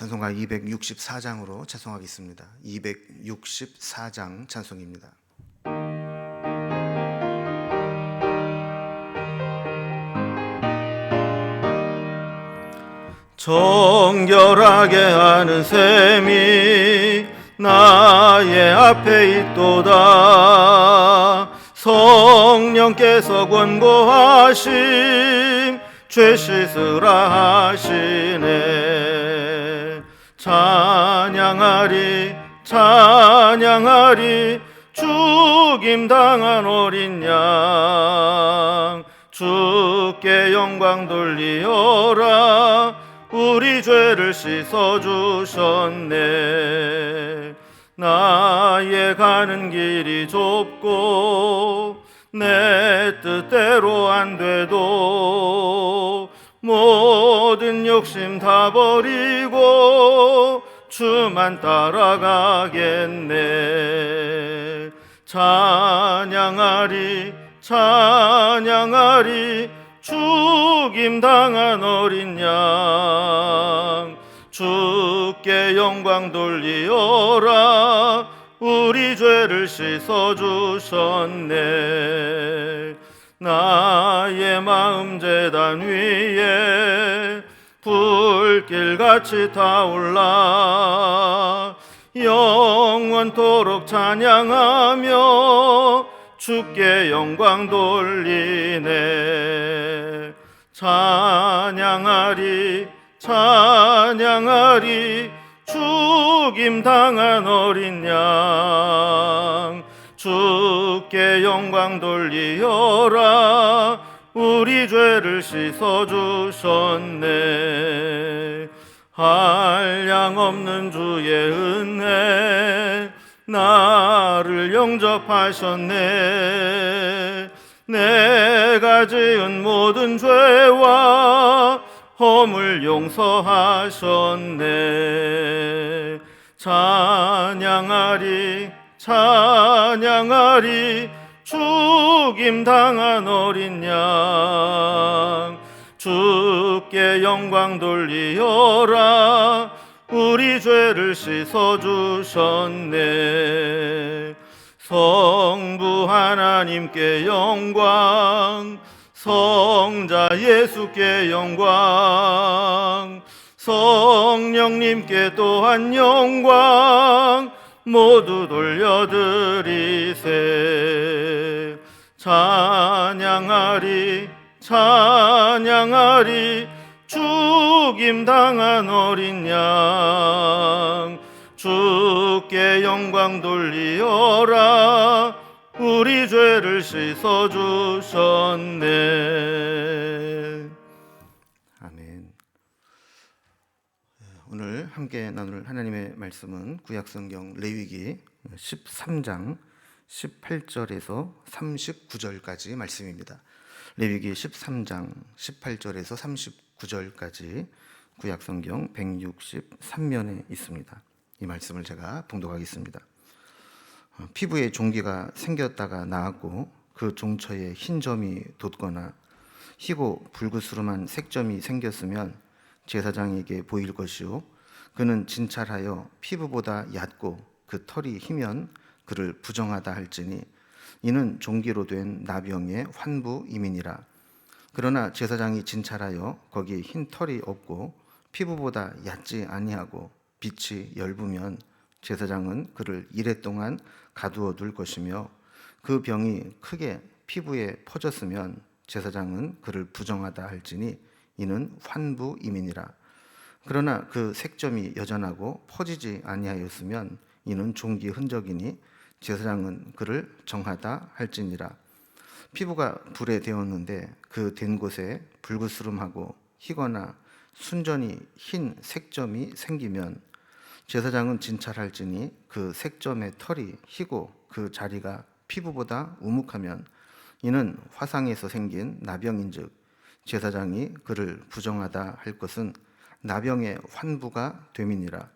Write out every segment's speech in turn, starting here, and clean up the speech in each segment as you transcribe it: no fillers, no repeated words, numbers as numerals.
찬송가 264장으로 찬송하겠습니다. 264장 찬송입니다. 정결하게 하는 셈이 나의 앞에 있도다. 성령께서 권고하심 죄 씻으라 하시네. 찬양하리 찬양하리 죽임당한 어린 양. 주께 영광 돌리어라. 우리 죄를 씻어주셨네. 나의 가는 길이 좁고 내 뜻대로 안 돼도 모든 욕심 다 버리고 주만 따라가겠네. 찬양하리 찬양하리 죽임당한 어린 양. 주께 영광 돌리어라. 우리 죄를 씻어주셨네. 나의 마음 제단 위에 불길같이 타올라 영원토록 찬양하며 주께 영광 돌리네. 찬양하리 찬양하리 죽임당한 어린 양. 주께 영광 돌리어라. 우리 죄를 씻어주셨네. 한량없는 주의 은혜 나를 영접하셨네. 내가 지은 모든 죄와 허물 용서하셨네. 찬양하리 찬양하리 죽임당한 어린 양. 주께 영광 돌리어라. 우리 죄를 씻어주셨네. 성부 하나님께 영광, 성자 예수께 영광, 성령님께 또한 영광 모두 돌려드리세. 찬양하리 찬양하리 죽임당한 어린 양. 주께 영광 돌리어라. 우리 죄를 씻어주셨네. 아멘. 오늘 함께 나눌 하나님의 말씀은 구약성경 레위기 13장 18절에서 39절까지 말씀입니다. 레위기 13장 18절에서 39절까지 구약성경 163면에 있습니다. 이 말씀을 제가 봉독하겠습니다. 피부에 종기가 생겼다가 나았고 그 종처에 흰 점이 돋거나 희고 불구스름한 색점이 생겼으면 제사장에게 보일 것이요 그는 진찰하여 피부보다 얕고 그 털이 희면 그를 부정하다 할지니 이는 종기로 된 나병의 환부임이니라. 그러나 제사장이 진찰하여 거기에 흰 털이 없고 피부보다 얕지 아니하고 빛이 엷으면 제사장은 그를 이레 동안 가두어 둘 것이며 그 병이 크게 피부에 퍼졌으면 제사장은 그를 부정하다 할지니 이는 환부임이니라. 그러나 그 색점이 여전하고 퍼지지 아니하였으면 이는 종기 흔적이니 제사장은 그를 정하다 할지니라. 피부가 불에 데웠는데 그 된 곳에 불구스름하고 희거나 순전히 흰 색점이 생기면 제사장은 진찰할지니 그 색점의 털이 희고 그 자리가 피부보다 우묵하면 이는 화상에서 생긴 나병인즉 제사장이 그를 부정하다 할 것은 나병의 환부가 됨이니라.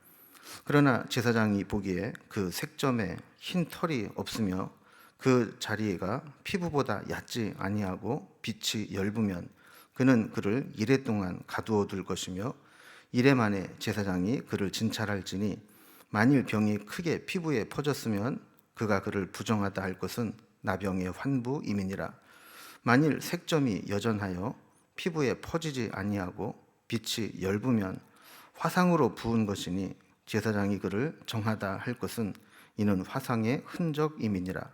그러나 제사장이 보기에 그 색점에 흰 털이 없으며 그 자리가 피부보다 얕지 아니하고 빛이 엷으면 그는 그를 이레 동안 가두어 둘 것이며 이래 만에 제사장이 그를 진찰할지니 만일 병이 크게 피부에 퍼졌으면 그가 그를 부정하다 할 것은 나병의 환부임이니라. 만일 색점이 여전하여 피부에 퍼지지 아니하고 빛이 엷으면 화상으로 부은 것이니 제사장이 그를 정하다 할 것은 이는 화상의 흔적임이니라.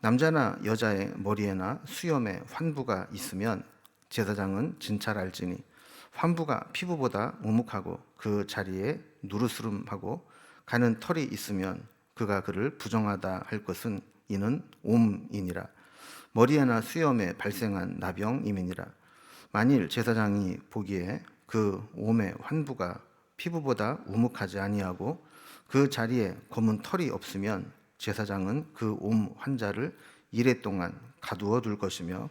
남자나 여자의 머리에나 수염에 환부가 있으면 제사장은 진찰할지니 환부가 피부보다 우묵하고 그 자리에 누르스름하고 가는 털이 있으면 그가 그를 부정하다 할 것은 이는 옴이니라. 머리에나 수염에 발생한 나병임이니라. 만일 제사장이 보기에 그 옴의 환부가 피부보다 우묵하지 아니하고 그 자리에 검은 털이 없으면 제사장은 그 옴 환자를 이레 동안 가두어 둘 것이며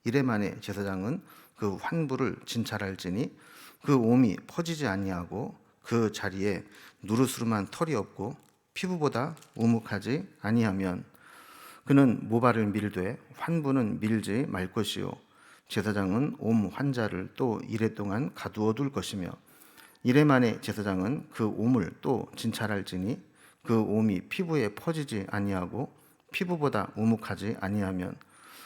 이레 만에 제사장은 그 환부를 진찰할지니 그 옴이 퍼지지 아니하고 그 자리에 누르스름한 털이 없고 피부보다 우묵하지 아니하면 그는 모발을 밀되 환부는 밀지 말 것이요 제사장은 옴 환자를 또 이레 동안 가두어 둘 것이며 이레 만에 제사장은 그 옴을 또 진찰할지니 그 옴이 피부에 퍼지지 아니하고 피부보다 우묵하지 아니하면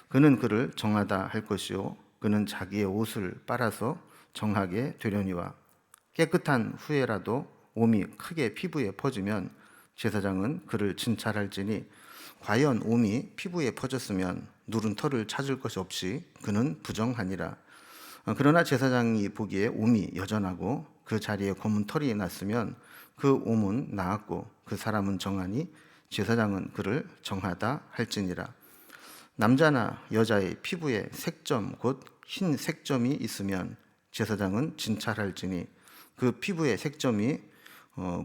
그는 그를 정하다 할 것이요 그는 자기의 옷을 빨아서 정하게 되려니와 깨끗한 후에라도 옴이 크게 피부에 퍼지면 제사장은 그를 진찰할지니 과연 옴이 피부에 퍼졌으면 누른 털을 찾을 것이 없이 그는 부정하니라. 그러나 제사장이 보기에 옴이 여전하고 그 자리에 검은 털이 났으면 그 옴은 나았고 그 사람은 정하니 제사장은 그를 정하다 할지니라. 남자나 여자의 피부에 색점 곧 흰 색점이 있으면 제사장은 진찰할지니 그 피부의 색점이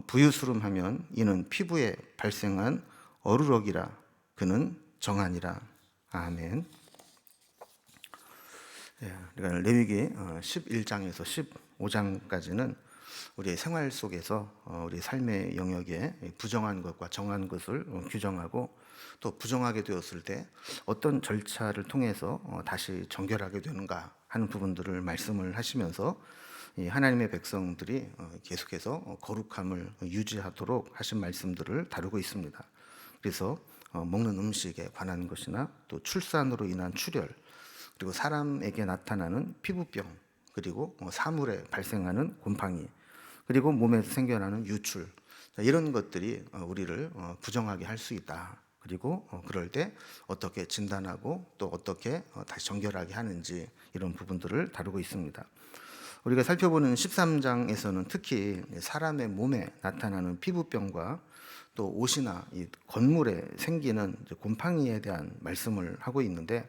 부유스름하면 이는 피부에 발생한 어루럭이라. 그는 정하니라. 아멘. 그러니까 레위기 11장에서 15장까지는 우리의 생활 속에서 우리 삶의 영역에 부정한 것과 정한 것을 규정하고 또 부정하게 되었을 때 어떤 절차를 통해서 다시 정결하게 되는가 하는 부분들을 말씀을 하시면서 하나님의 백성들이 계속해서 거룩함을 유지하도록 하신 말씀들을 다루고 있습니다. 그래서 먹는 음식에 관한 것이나 또 출산으로 인한 출혈 그리고 사람에게 나타나는 피부병 그리고 사물에 발생하는 곰팡이 그리고 몸에서 생겨나는 유출 이런 것들이 우리를 부정하게 할 수 있다. 그리고 그럴 때 어떻게 진단하고 또 어떻게 다시 정결하게 하는지 이런 부분들을 다루고 있습니다. 우리가 살펴보는 13장에서는 특히 사람의 몸에 나타나는 피부병과 또 옷이나 이 건물에 생기는 곰팡이에 대한 말씀을 하고 있는데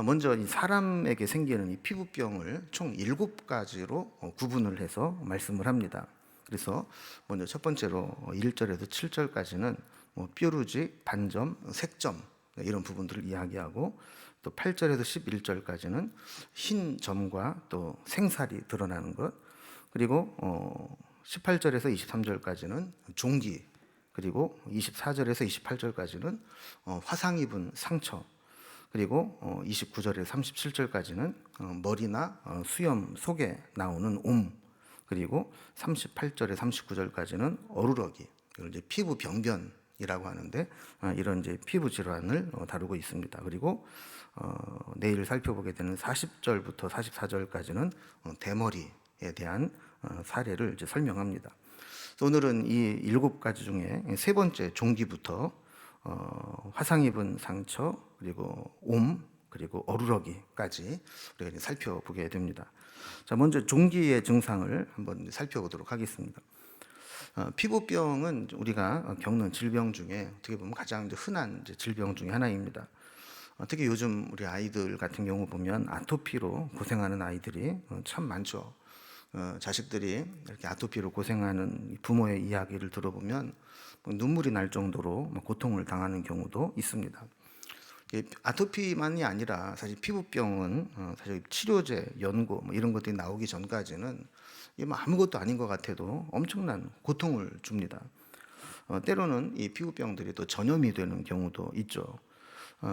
먼저 이 사람에게 생기는 이 피부병을 총 7가지로 구분을 해서 말씀을 합니다. 그래서 먼저 첫 번째로 1절에서 7절까지는 뾰루지, 반점, 색점 이런 부분들을 이야기하고 또 8절에서 11절까지는 흰 점과 또 생살이 드러나는 것 그리고 18절에서 23절까지는 종기 그리고 24절에서 28절까지는 화상 입은 상처 그리고 29절에서 37절까지는 머리나 수염 속에 나오는 옴 그리고 38절에서 39절까지는 어루러기 이걸 이제 피부 병변이라고 하는데 이런 이제 피부 질환을 다루고 있습니다. 그리고 내일 살펴보게 되는 40절부터 44절까지는 대머리에 대한 사례를 이제 설명합니다. 오늘은 이 7가지 중에 세 번째 종기부터 화상 입은 상처 그리고 옴 그리고 어루러기까지 우리가 이제 살펴보게 됩니다. 자, 먼저 종기의 증상을 한번 살펴보도록 하겠습니다. 피부병은 우리가 겪는 질병 중에 어떻게 보면 가장 흔한 질병 중에 하나입니다. 특히 요즘 우리 아이들 같은 경우 보면 아토피로 고생하는 아이들이 참 많죠. 자식들이 이렇게 아토피로 고생하는 부모의 이야기를 들어보면 눈물이 날 정도로 고통을 당하는 경우도 있습니다. 아토피만이 아니라 사실 피부병은 사실 치료제, 연고 이런 것들이 나오기 전까지는 아무것도 아닌 것 같아도 엄청난 고통을 줍니다. 때로는 이 피부병들이 또 전염이 되는 경우도 있죠.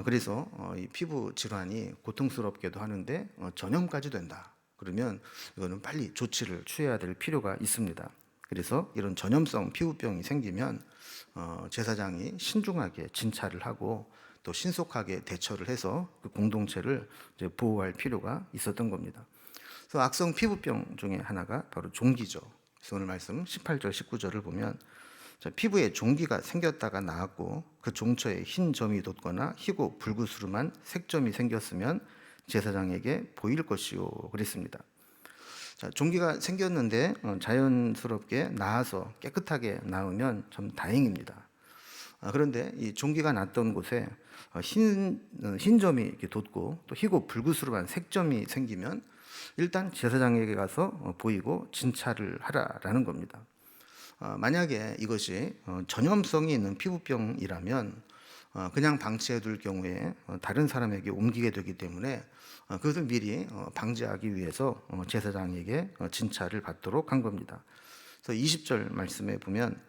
그래서 이 피부 질환이 고통스럽게도 하는데 전염까지 된다. 그러면 이거는 빨리 조치를 취해야 될 필요가 있습니다. 그래서 이런 전염성 피부병이 생기면 제사장이 신중하게 진찰을 하고 또 신속하게 대처를 해서 그 공동체를 이제 보호할 필요가 있었던 겁니다. 그래서 악성 피부병 중에 하나가 바로 종기죠. 그래서 오늘 말씀 18절, 19절을 보면 피부에 종기가 생겼다가 나았고 그 종처에 흰 점이 돋거나 희고 불구스름한 색점이 생겼으면 제사장에게 보일 것이요 그랬습니다. 종기가 생겼는데 자연스럽게 나아서 깨끗하게 나으면 참 다행입니다. 그런데 이 종기가 났던 곳에 흰 점이 이렇게 돋고 또 희고 불구스름한 색점이 생기면 일단 제사장에게 가서 보이고 진찰을 하라라는 겁니다. 만약에 이것이 전염성이 있는 피부병이라면 그냥 방치해 둘 경우에 다른 사람에게 옮기게 되기 때문에 그것을 미리 방지하기 위해서 제사장에게 진찰을 받도록 한 겁니다. 그래서 20절 말씀에 보면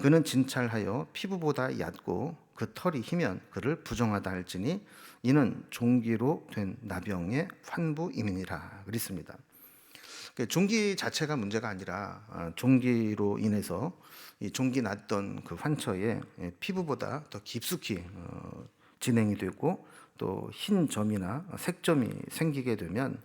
그는 진찰하여 피부보다 얕고 그 털이 희면 그를 부정하다 할지니 이는 종기로 된 나병의 환부임이니라 그랬습니다. 종기 자체가 문제가 아니라 종기로 인해서 이 종기 났던 그 환처에 피부보다 더 깊숙이 진행이 되고 또 흰 점이나 색점이 생기게 되면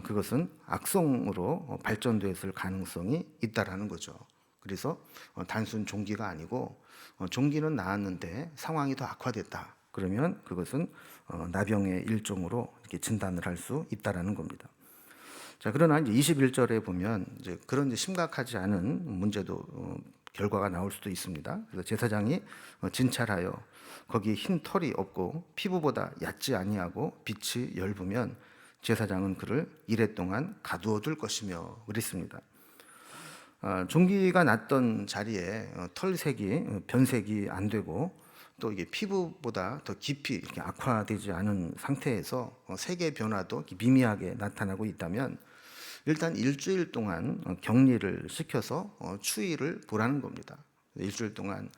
그것은 악성으로 발전됐을 가능성이 있다라는 거죠. 그래서 단순 종기가 아니고 종기는 나았는데 상황이 더 악화됐다. 그러면 그것은 나병의 일종으로 이렇게 진단을 할 수 있다라는 겁니다. 자, 그러나 이제 21절에 보면 이제 그런 심각하지 않은 문제도 결과가 나올 수도 있습니다. 그래서 제사장이 진찰하여 거기에 흰 털이 없고 피부보다 얕지 아니하고 빛이 엷으면 제사장은 그를 이레 동안 가두어 둘 것이며 그랬습니다. 종기가 났던 자리에 털색이 변색이 안 되고 또 이게 피부보다 더 깊이 이렇게 악화되지 않은 상태에서 색의 변화도 미미하게 나타나고 있다면 일단 일주일 동안 격리를 시켜서 추이를 보라는 겁니다. 일주일 동안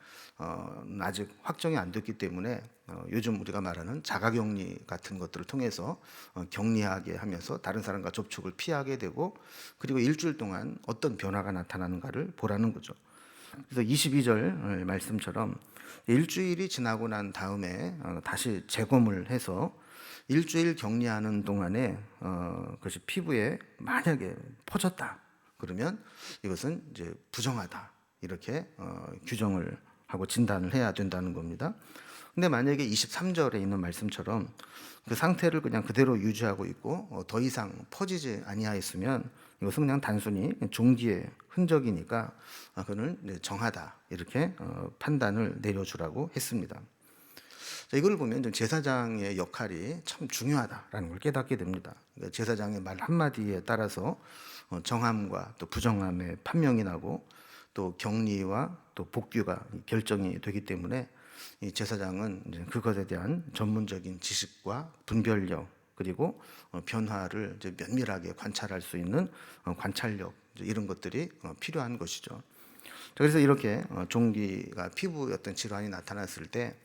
아직 확정이 안 됐기 때문에 요즘 우리가 말하는 자가격리 같은 것들을 통해서 격리하게 하면서 다른 사람과 접촉을 피하게 되고 그리고 일주일 동안 어떤 변화가 나타나는가를 보라는 거죠. 그래서 22절 말씀처럼 일주일이 지나고 난 다음에 다시 재검을 해서 일주일 격리하는 동안에 그것이 피부에 만약에 퍼졌다 그러면 이것은 이제 부정하다 이렇게 규정을 하고 진단을 해야 된다는 겁니다. 근데 만약에 23절에 있는 말씀처럼 그 상태를 그냥 그대로 유지하고 있고 더 이상 퍼지지 아니하였으면 이것은 그냥 단순히 종기의 흔적이니까 그는 정하다 이렇게 판단을 내려주라고 했습니다. 자, 이걸 보면 제사장의 역할이 참 중요하다라는 걸 깨닫게 됩니다. 그러니까 제사장의 말 한마디에 따라서 정함과 또 부정함의 판명이 나고 또 격리와 또 복귀가 결정이 되기 때문에 이 제사장은 이제 그것에 대한 전문적인 지식과 분별력 그리고 변화를 이제 면밀하게 관찰할 수 있는 관찰력 이런 것들이 필요한 것이죠. 그래서 이렇게 종기가 피부 어떤 질환이 나타났을 때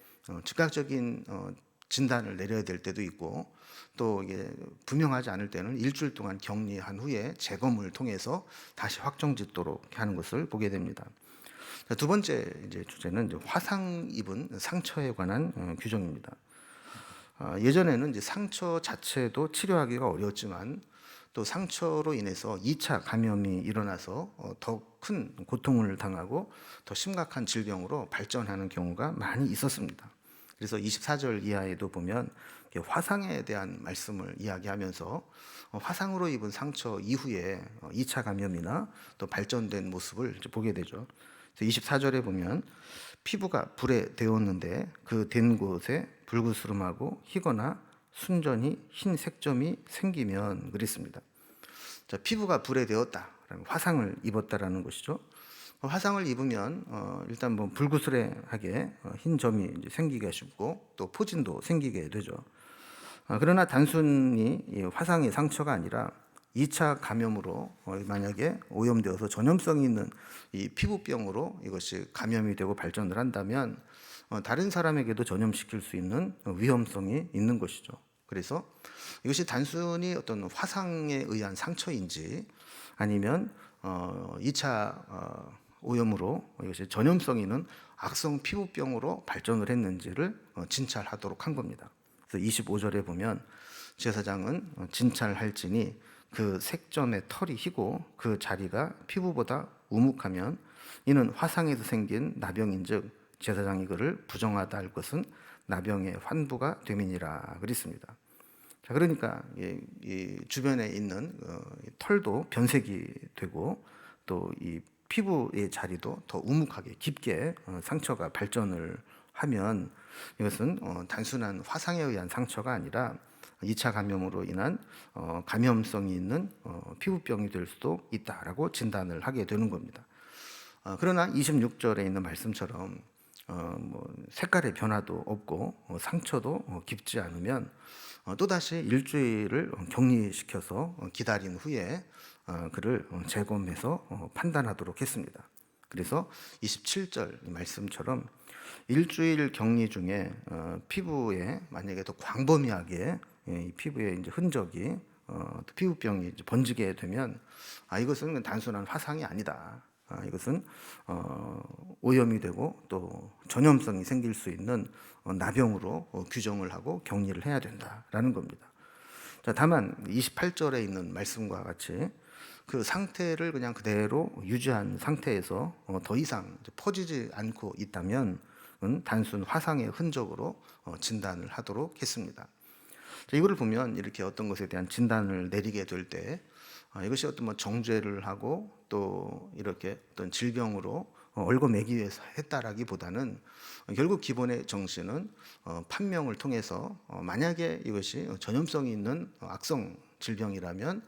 즉각적인 진단을 내려야 될 때도 있고 또 이게 분명하지 않을 때는 일주일 동안 격리한 후에 재검을 통해서 다시 확정짓도록 하는 것을 보게 됩니다. 두 번째 이제 주제는 이제 화상 입은 상처에 관한 규정입니다. 예전에는 이제 상처 자체도 치료하기가 어려웠지만 또 상처로 인해서 2차 감염이 일어나서 더 큰 고통을 당하고 더 심각한 질병으로 발전하는 경우가 많이 있었습니다. 그래서 24절 이하에도 보면 화상에 대한 말씀을 이야기하면서 화상으로 입은 상처 이후에 2차 감염이나 또 발전된 모습을 보게 되죠. 24절에 보면 피부가 불에 데웠는데 그 된 곳에 불구스름하고 희거나 순전히 흰 색점이 생기면 그랬습니다. 자, 피부가 불에 데웠다, 화상을 입었다라는 것이죠. 화상을 입으면 일단 뭐 불구스레하게 흰 점이 이제 생기기가 쉽고 또 포진도 생기게 되죠. 그러나 단순히 화상의 상처가 아니라 2차 감염으로 만약에 오염되어서 전염성이 있는 이 피부병으로 이것이 감염이 되고 발전을 한다면 다른 사람에게도 전염시킬 수 있는 위험성이 있는 것이죠. 그래서 이것이 단순히 어떤 화상에 의한 상처인지 아니면 2차 오염으로 이것이 전염성 있는 악성 피부병으로 발전을 했는지를 진찰하도록 한 겁니다. 그래서 25절에 보면 제사장은 진찰할지니 그 색점의 털이 희고 그 자리가 피부보다 우묵하면 이는 화상에서 생긴 나병인즉 제사장이 그를 부정하다 할 것은 나병의 환부가 됨이니라 그랬습니다. 자, 그러니까 이 주변에 있는 털도 변색이 되고 또 이 피부의 자리도 더 우묵하게 깊게 상처가 발전을 하면 이것은 단순한 화상에 의한 상처가 아니라 2차 감염으로 인한 감염성이 있는 피부병이 될 수도 있다라고 진단을 하게 되는 겁니다. 그러나 26절에 있는 말씀처럼 색깔의 변화도 없고 상처도 깊지 않으면 또다시 일주일을 격리시켜서 기다린 후에 그를 재검해서 판단하도록 했습니다. 그래서 27절 말씀처럼 일주일 격리 중에 피부에 만약에 더 광범위하게 이 피부에 이제 흔적이 피부병이 이제 번지게 되면 이것은 단순한 화상이 아니다. 이것은 오염이 되고 또 전염성이 생길 수 있는 나병으로 규정을 하고 격리를 해야 된다라는 겁니다. 자, 다만 28절에 있는 말씀과 같이 그 상태를 그냥 그대로 유지한 상태에서 더 이상 퍼지지 않고 있다면 단순 화상의 흔적으로 진단을 하도록 했습니다. 이거를 보면 이렇게 어떤 것에 대한 진단을 내리게 될 때 이것이 어떤 정죄를 하고 또 이렇게 어떤 질병으로 얽어매기 위해서 했다라기보다는 결국 기본의 정신은 판명을 통해서 만약에 이것이 전염성이 있는 악성 질병이라면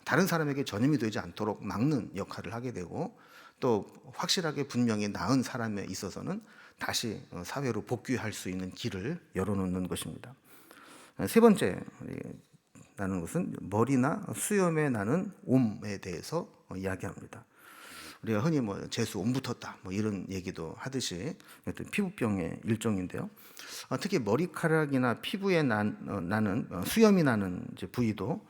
다른 사람에게 전염이 되지 않도록 막는 역할을 하게 되고 또 확실하게 분명히 나은 사람에 있어서는 다시 사회로 복귀할 수 있는 길을 열어놓는 것입니다. 세 번째 나는 것은 머리나 수염에 나는 옴에 대해서 이야기합니다. 우리가 흔히 재수 옴 붙었다 이런 얘기도 하듯이 피부병의 일종인데요. 특히 머리카락이나 피부에 나는 수염이 나는 이제 부위도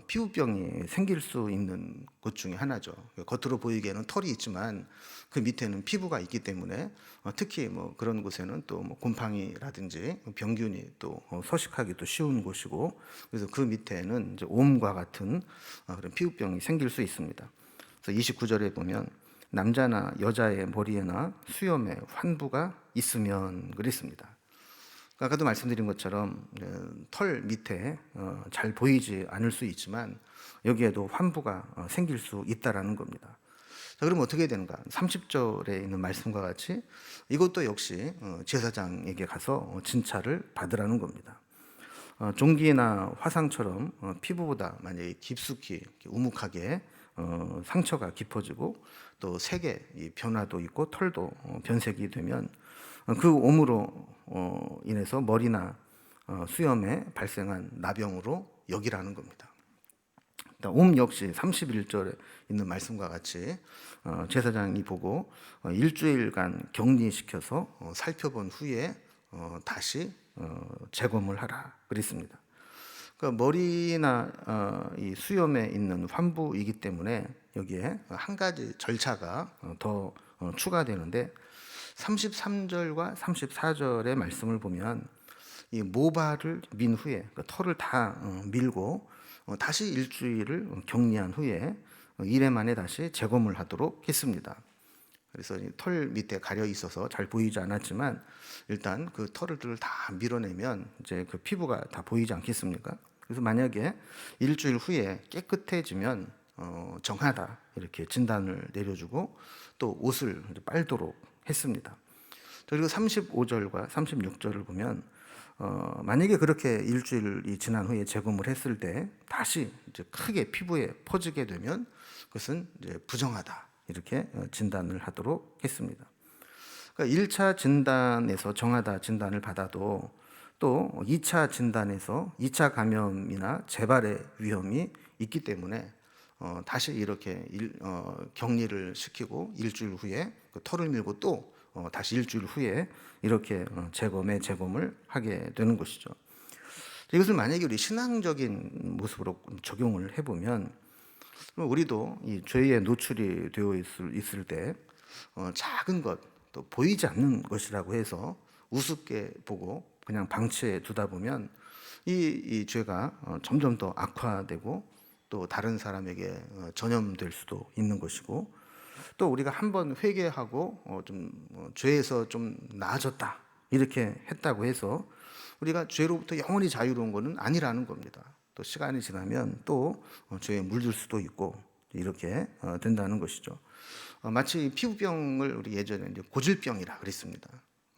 피부병이 생길 수 있는 것 중에 하나죠. 겉으로 보이기에는 털이 있지만 그 밑에는 피부가 있기 때문에 특히 그런 곳에는 또 곰팡이라든지 병균이 또 서식하기도 쉬운 곳이고 그래서 그 밑에는 이제 옴과 같은 그런 피부병이 생길 수 있습니다. 그래서 29절에 보면 남자나 여자의 머리에나 수염에 환부가 있으면 그랬습니다. 아까도 말씀드린 것처럼 털 밑에 잘 보이지 않을 수 있지만 여기에도 환부가 생길 수 있다라는 겁니다. 자, 그럼 어떻게 되는가? 30절에 있는 말씀과 같이 이것도 역시 제사장에게 가서 진찰을 받으라는 겁니다. 종기나 화상처럼 피부보다 만약에 깊숙이 우묵하게 상처가 깊어지고 또 색의 변화도 있고 털도 변색이 되면 그 옴으로 인해서 머리나 수염에 발생한 나병으로 여기라는 겁니다. 옴 역시 31절에 있는 말씀과 같이 제사장이 보고 일주일간 격리시켜서 살펴본 후에 다시 재검을 하라 그랬습니다. 그러니까 머리나 이 수염에 있는 환부이기 때문에 여기에 한 가지 절차가 더 추가되는데 33절과 34절의 말씀을 보면 이 모발을 민 후에 그러니까 털을 다 밀고 다시 일주일을 격리한 후에 1회 만에 다시 재검을 하도록 했습니다. 그래서 털 밑에 가려 있어서 잘 보이지 않았지만 일단 그 털을 다 밀어내면 이제 그 피부가 다 보이지 않겠습니까? 그래서 만약에 일주일 후에 깨끗해지면 정하다 이렇게 진단을 내려주고 또 옷을 빨도록 했습니다. 그리고 35절과 36절을 보면 만약에 그렇게 일주일이 지난 후에 재검을 했을 때 다시 이제 크게 피부에 퍼지게 되면 그것은 이제 부정하다 이렇게 진단을 하도록 했습니다. 그러니까 1차 진단에서 정하다 진단을 받아도 또 2차 진단에서 2차 감염이나 재발의 위험이 있기 때문에 다시 이렇게 격리를 시키고 일주일 후에 그 털을 밀고 또 다시 일주일 후에 이렇게 재검을 하게 되는 것이죠. 이것을 만약에 우리 신앙적인 모습으로 적용을 해보면, 우리도 이 죄에 노출이 되어 있을 때 작은 것, 또 보이지 않는 것이라고 해서 우습게 보고 그냥 방치해 두다 보면 이 죄가 점점 더 악화되고 또 다른 사람에게 전염될 수도 있는 것이고, 또 우리가 한번 회개하고 죄에서 좀 나아졌다 이렇게 했다고 해서 우리가 죄로부터 영원히 자유로운 것은 아니라는 겁니다. 또 시간이 지나면 또 죄에 물들 수도 있고 이렇게 된다는 것이죠. 마치 피부병을 우리 예전에 이제 고질병이라 그랬습니다.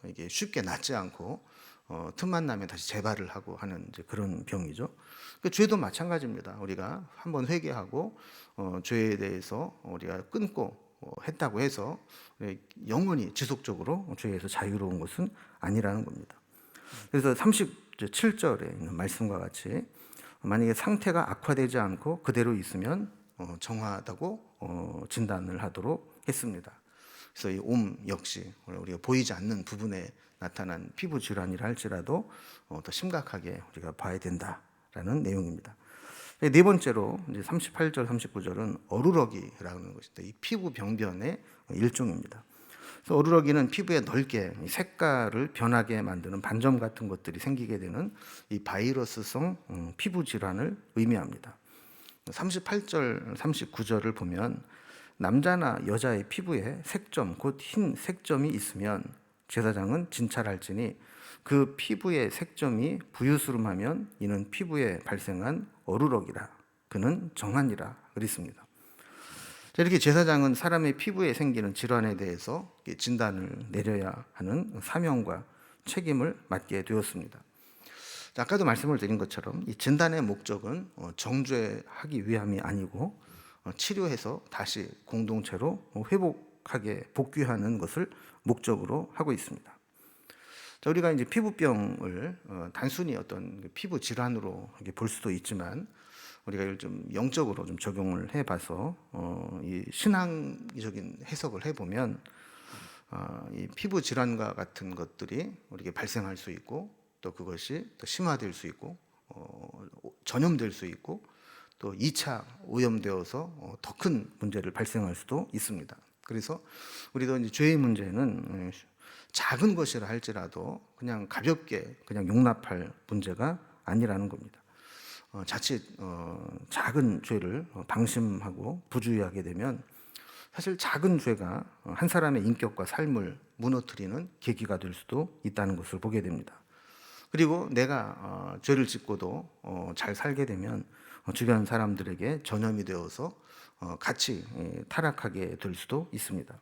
이게 쉽게 낫지 않고 틈만 나면 다시 재발을 하고 하는 이제 그런 병이죠. 그 죄도 마찬가지입니다. 우리가 한번 회개하고 죄에 대해서 우리가 끊고 했다고 해서 영원히 지속적으로 죄에서 자유로운 것은 아니라는 겁니다. 그래서 37절에 있는 말씀과 같이 만약에 상태가 악화되지 않고 그대로 있으면 정화하다고 진단을 하도록 했습니다. 그래서 이 옴 역시 우리가 보이지 않는 부분에 나타난 피부 질환이라 할지라도 더 심각하게 우리가 봐야 된다라는 내용입니다. 네 번째로 이제 38절, 39절은 어루러기라는 것인데 이 피부 병변의 일종입니다. 그래서 어루러기는 피부에 넓게 색깔을 변하게 만드는 반점 같은 것들이 생기게 되는 이 바이러스성 피부 질환을 의미합니다. 38절, 39절을 보면 남자나 여자의 피부에 색점, 곧 흰 색점이 있으면 제사장은 진찰할지니 그 피부의 색점이 부유스름하면 이는 피부에 발생한 어루러기라. 그는 정하니라 그랬습니다. 이렇게 제사장은 사람의 피부에 생기는 질환에 대해서 진단을 내려야 하는 사명과 책임을 맡게 되었습니다. 아까도 말씀을 드린 것처럼 이 진단의 목적은 정죄하기 위함이 아니고 치료해서 다시 공동체로 회복하게 복귀하는 것을 목적으로 하고 있습니다. 우리가 이제 피부병을 단순히 어떤 피부 질환으로 볼 수도 있지만 우리가 이걸 좀 영적으로 좀 적용을 해봐서 이 신앙적인 해석을 해보면 이 피부 질환과 같은 것들이 우리에게 발생할 수 있고 또 그것이 더 심화될 수 있고 전염될 수 있고 또 2차 오염되어서 더 큰 문제를 발생할 수도 있습니다. 그래서 우리도 이제 죄의 문제는 작은 것이라 할지라도 그냥 가볍게 그냥 용납할 문제가 아니라는 겁니다. 자칫 작은 죄를 방심하고 부주의하게 되면 사실 작은 죄가 한 사람의 인격과 삶을 무너뜨리는 계기가 될 수도 있다는 것을 보게 됩니다. 그리고 내가 죄를 짓고도 잘 살게 되면 주변 사람들에게 전염이 되어서 같이 타락하게 될 수도 있습니다.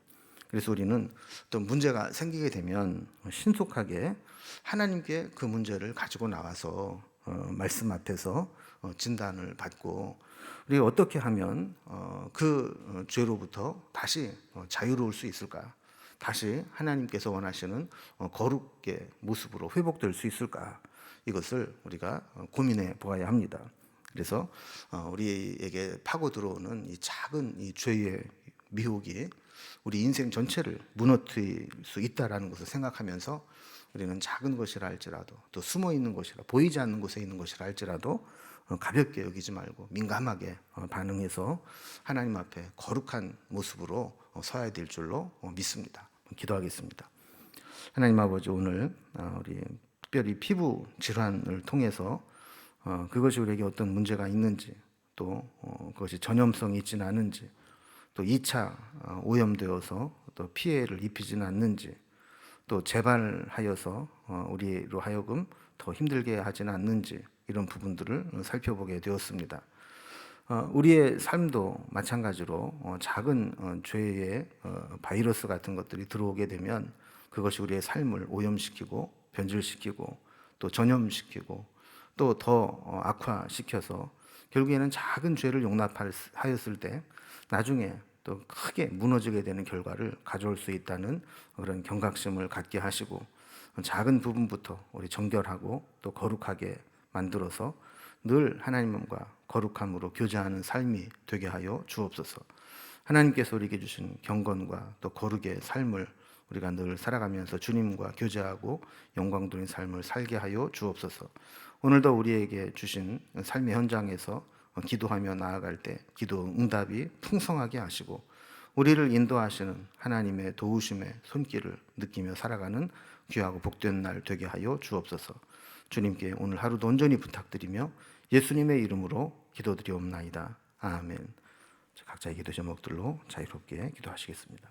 그래서 우리는 또 문제가 생기게 되면 신속하게 하나님께 그 문제를 가지고 나와서 말씀 앞에서 진단을 받고 우리가 어떻게 하면 그 죄로부터 다시 자유로울 수 있을까? 다시 하나님께서 원하시는 거룩의 모습으로 회복될 수 있을까? 이것을 우리가 고민해 보아야 합니다. 그래서 우리에게 파고 들어오는 이 작은 이 죄의 미혹이 우리 인생 전체를 무너뜨릴 수 있다라는 것을 생각하면서 우리는 작은 것이라 할지라도 또 숨어 있는 것이라 보이지 않는 곳에 있는 것이라 할지라도 가볍게 여기지 말고 민감하게 반응해서 하나님 앞에 거룩한 모습으로 서야 될 줄로 믿습니다. 기도하겠습니다. 하나님 아버지, 오늘 우리 특별히 피부 질환을 통해서 그것이 우리에게 어떤 문제가 있는지 또 그것이 전염성이 있지는 않은지 또 2차 오염되어서 또 피해를 입히지는 않는지 또 재발하여서 우리로 하여금 더 힘들게 하지는 않는지 이런 부분들을 살펴보게 되었습니다. 우리의 삶도 마찬가지로 작은 죄의 바이러스 같은 것들이 들어오게 되면 그것이 우리의 삶을 오염시키고 변질시키고 또 전염시키고 또 더 악화시켜서 결국에는 작은 죄를 용납하였을 때 나중에 또 크게 무너지게 되는 결과를 가져올 수 있다는 그런 경각심을 갖게 하시고 작은 부분부터 우리 정결하고 또 거룩하게 만들어서 늘 하나님과 거룩함으로 교제하는 삶이 되게 하여 주옵소서. 하나님께서 우리에게 주신 경건과 또 거룩의 삶을 우리가 늘 살아가면서 주님과 교제하고 영광 돌린 삶을 살게 하여 주옵소서. 오늘도 우리에게 주신 삶의 현장에서 기도하며 나아갈 때 기도 응답이 풍성하게 하시고 우리를 인도하시는 하나님의 도우심의 손길을 느끼며 살아가는 귀하고 복된 날 되게 하여 주옵소서. 주님께 오늘 하루도 온전히 부탁드리며 예수님의 이름으로 기도드리옵나이다. 아멘. 각자의 기도 제목들로 자유롭게 기도하시겠습니다.